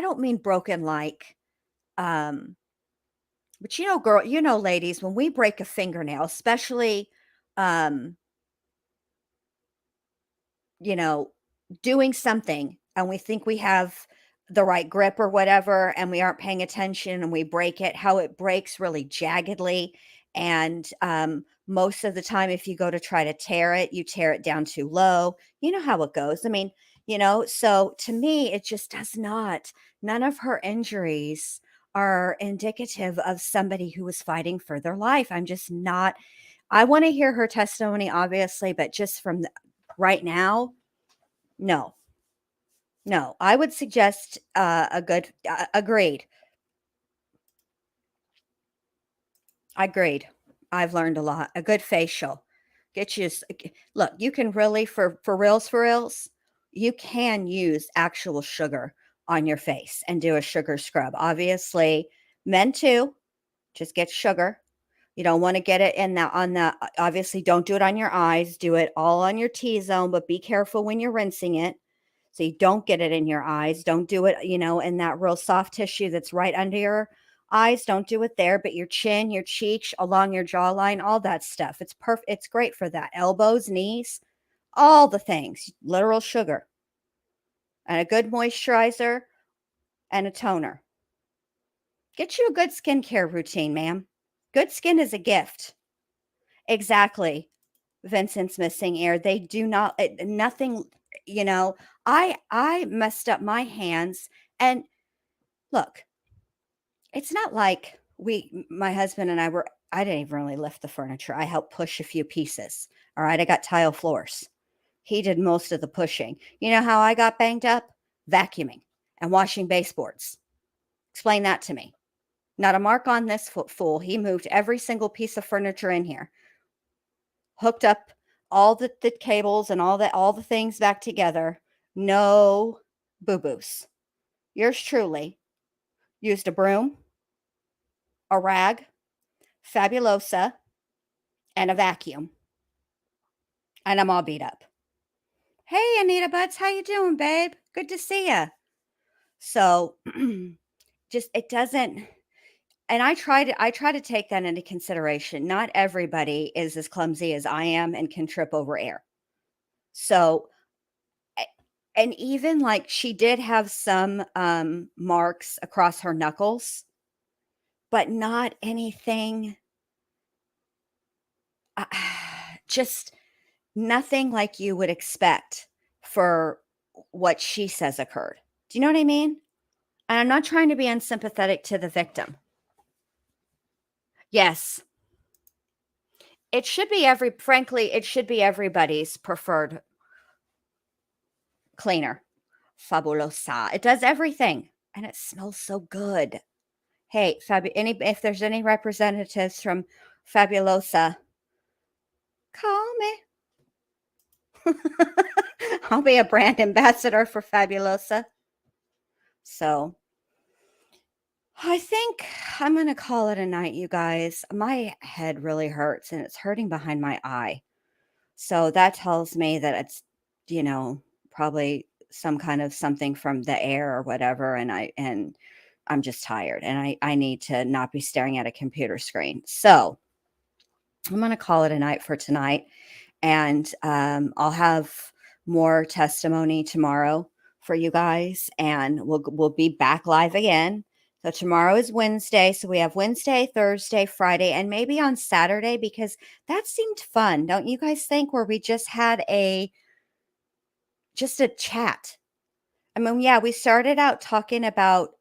don't mean broken like, um, but girl, ladies, when we break a fingernail, especially, um, you know, doing something and we think we have the right grip or whatever, and we aren't paying attention and we break it, how it breaks really jaggedly. And most of the time, if you go to try to tear it, you tear it down too low. You know how it goes. I mean, so to me, it just does not, none of her injuries are indicative of somebody who was fighting for their life. I'm just not, I want to hear her testimony, obviously, but just from right now, no, no. I would suggest a good, agreed. Agreed. I've learned a lot. A good facial. Get you, look, you can really, for reals, you can use actual sugar on your face and do a sugar scrub. Obviously, men too, just get sugar. You don't want to get it in the, obviously, don't do it on your eyes. Do it all on your T-zone, but be careful when you're rinsing it. So you don't get it in your eyes. Don't do it, in that real soft tissue that's right under your eyes. Don't do it there, but your chin, your cheeks, along your jawline, all that stuff. It's perfect. It's great for that. Elbows, knees, all the things. Literal sugar. And a good moisturizer and a toner. Get you a good skincare routine, ma'am. Good skin is a gift. Exactly. Vincent's missing ear. They do not, nothing, you know, I messed up my hands. And look, it's not like my husband and I didn't even really lift the furniture. I helped push a few pieces. All right. I got tile floors. He did most of the pushing. You know how I got banged up? Vacuuming and washing baseboards. Explain that to me. Not a mark on this fool. He moved every single piece of furniture in here, hooked up all the cables and all the things back together. No boo-boos. Yours truly used a broom, a rag, Fabulosa, and a vacuum. And I'm all beat up. Hey, Anita Butts, how you doing, babe? Good to see ya. So just it doesn't, and I try to take that into consideration. Not everybody is as clumsy as I am and can trip over air. So and even like she did have some marks across her knuckles, but not anything, uh, just nothing like you would expect for what she says occurred. Do you know what I mean? And I'm not trying to be unsympathetic to the victim. Yes. It should be frankly, it should be everybody's preferred cleaner. Fabulosa. It does everything and it smells so good. Hey, if there's any representatives from Fabulosa, call me. I'll be a brand ambassador for Fabulosa. So I think I'm going to call it a night, you guys. My head really hurts and it's hurting behind my eye. So that tells me that it's, probably some kind of something from the air or whatever. And I'm just tired and I need to not be staring at a computer screen. So I'm going to call it a night for tonight. And I'll have more testimony tomorrow for you guys. And we'll be back live again. So tomorrow is Wednesday. So we have Wednesday, Thursday, Friday, and maybe on Saturday, because that seemed fun. Don't you guys think? Where we just had just a chat. I mean, yeah, we started out talking about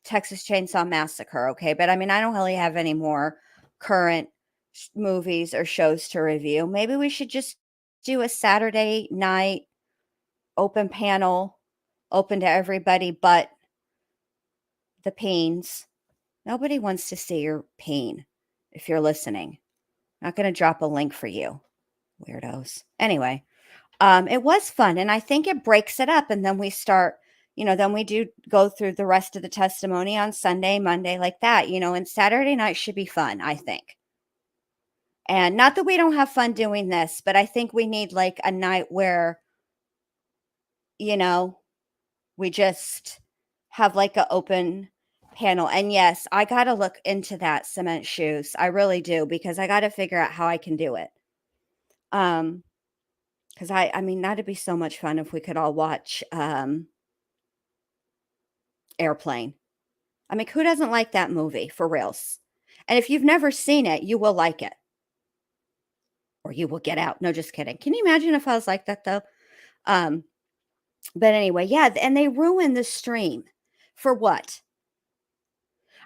Texas Chainsaw Massacre. Okay. But I mean, I don't really have any more current movies or shows to review. Maybe we should just do a Saturday night open panel, open to everybody but the Peens. Nobody wants to see your peen if you're listening. Not going to drop a link for you, weirdos. Anyway, it was fun, and I think it breaks it up, and then we start, then we do go through the rest of the testimony on Sunday, Monday, like that, and Saturday night should be fun, I think. And not that we don't have fun doing this, but I think we need like a night where, we just have like an open panel. And yes, I got to look into that cement shoes. I really do, because I got to figure out how I can do it. Because I mean, that'd be so much fun if we could all watch Airplane. I mean, who doesn't like that movie, for reals? And if you've never seen it, you will like it. Or you will get out. No, just kidding. Can you imagine if I was like that, though? But anyway, yeah, and they ruined the stream. For what?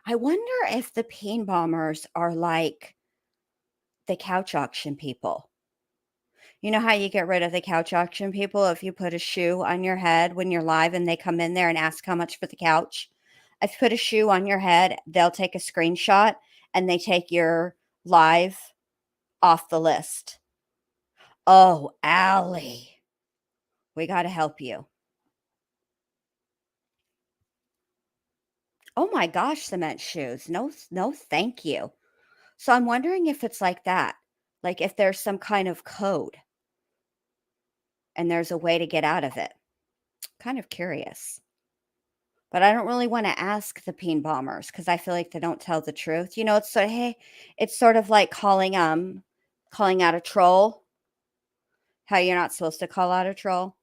I wonder if the peen bombers are like the couch auction people. You know how you get rid of the couch auction people if you put a shoe on your head when you're live and they come in there and ask how much for the couch? If you put a shoe on your head, they'll take a screenshot and they take your live off the list. Oh, Allie, we got to help you. Oh my gosh, cement shoes. No, thank you. So I'm wondering if it's like that. Like if there's some kind of code and there's a way to get out of it. Kind of curious. But I don't really want to ask the peen bombers because I feel like they don't tell the truth. It's sort of like calling out a troll. How you're not supposed to call out a troll.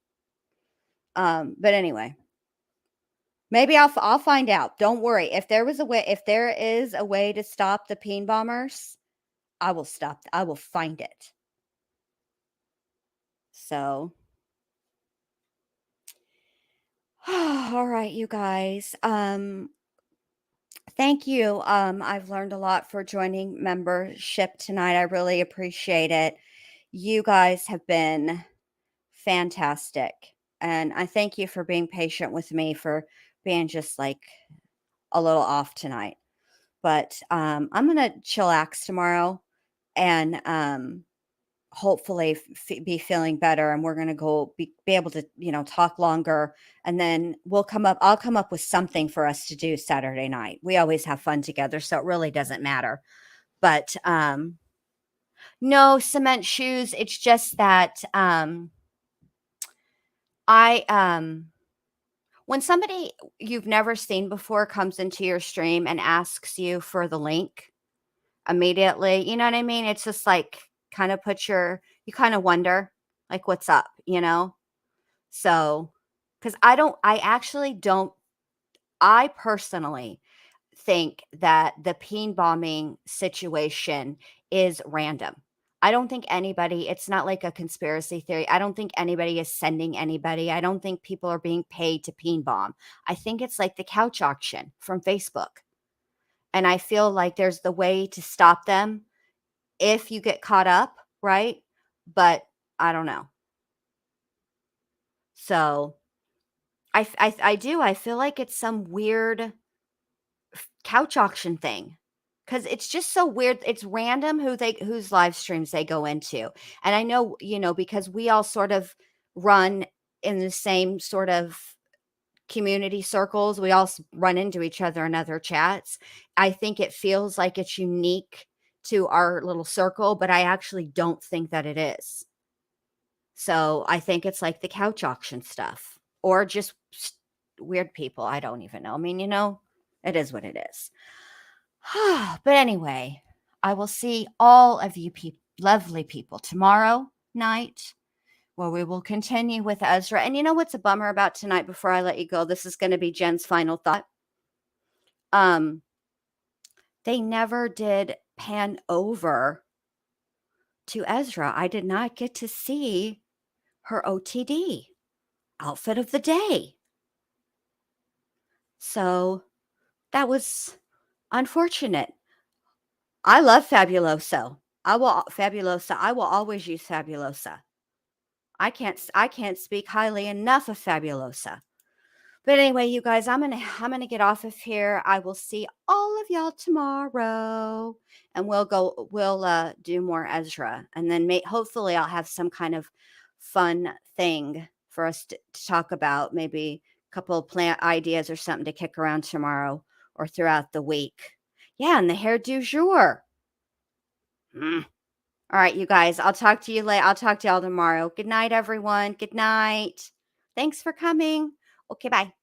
But anyway. Maybe I'll find out. Don't worry. If there is a way to stop the peen bombers, I will find it. So, all right, you guys. Thank you. I've learned a lot for joining membership tonight. I really appreciate it. You guys have been fantastic. And I thank you for being patient with me for being just like a little off tonight. But I'm going to chillax tomorrow and hopefully be feeling better. And we're going to go be able to, talk longer. And then I'll come up with something for us to do Saturday night. We always have fun together, so it really doesn't matter. But no cement shoes. It's just that when somebody you've never seen before comes into your stream and asks you for the link immediately, you know what I mean? It's just like kind of you kind of wonder like what's up, So, because I personally think that the peen bombing situation is random. I don't think it's not like a conspiracy theory. I don't think anybody is sending anybody. I don't think people are being paid to peen bomb. I think it's like the couch auction from Facebook. And I feel like there's the way to stop them if you get caught up, right? But I don't know. So I do. I feel like it's some weird couch auction thing because it's just so weird. It's random whose live streams they go into, and I know because we all sort of run in the same sort of community circles. We all run into each other in other chats. I think it feels like it's unique to our little circle, but I actually don't think that it is. So I think it's like the couch auction stuff or just weird people. I don't even know. I mean, it is what it is. But anyway, I will see all of you lovely people tomorrow night where we will continue with Ezra. And you know what's a bummer about tonight before I let you go? This is going to be Jen's final thought. They never did pan over to Ezra. I did not get to see her OTD outfit of the day. So that was unfortunate. I love Fabuloso. I will always use Fabulosa. I can't speak highly enough of Fabulosa. But anyway, you guys, I'm gonna get off of here. I will see all of y'all tomorrow, and we'll do more Ezra, and then hopefully I'll have some kind of fun thing for us to talk about. Maybe a couple of plant ideas or something to kick around tomorrow or throughout the week. Yeah, and the hair du jour. All right, you guys. I'll talk to you later. I'll talk to y'all tomorrow. Good night, everyone. Good night. Thanks for coming. Okay, bye.